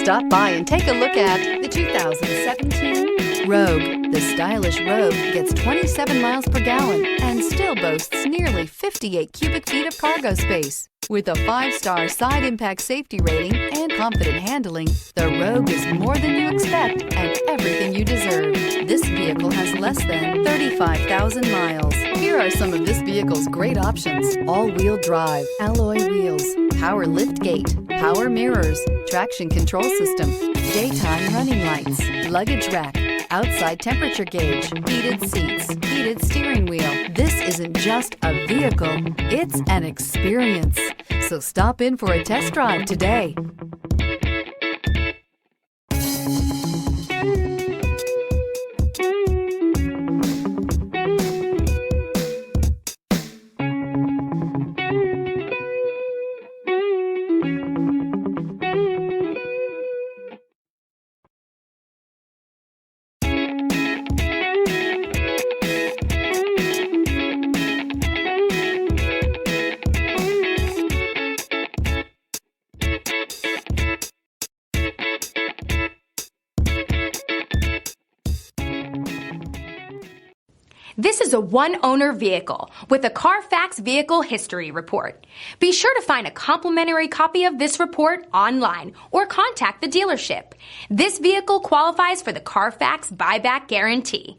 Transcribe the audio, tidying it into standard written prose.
Stop by and take a look at the 2017 Rogue. The stylish Rogue gets 27 miles per gallon and still boasts nearly 58 cubic feet of cargo space. With a 5-star side impact safety rating and confident handling, the Rogue is more than you expect and everything you deserve. This vehicle has less than 35,000 miles. Here are some of this vehicle's great options: all-wheel drive, alloy wheels, power liftgate, power mirrors, traction control system, daytime running lights, luggage rack, outside temperature gauge, heated seats, heated steering wheel. This isn't just a vehicle, it's an experience. So stop in for a test drive today. This is a one-owner vehicle with a Carfax Vehicle History Report. Be sure to find a complimentary copy of this report online or contact the dealership. This vehicle qualifies for the Carfax Buyback Guarantee.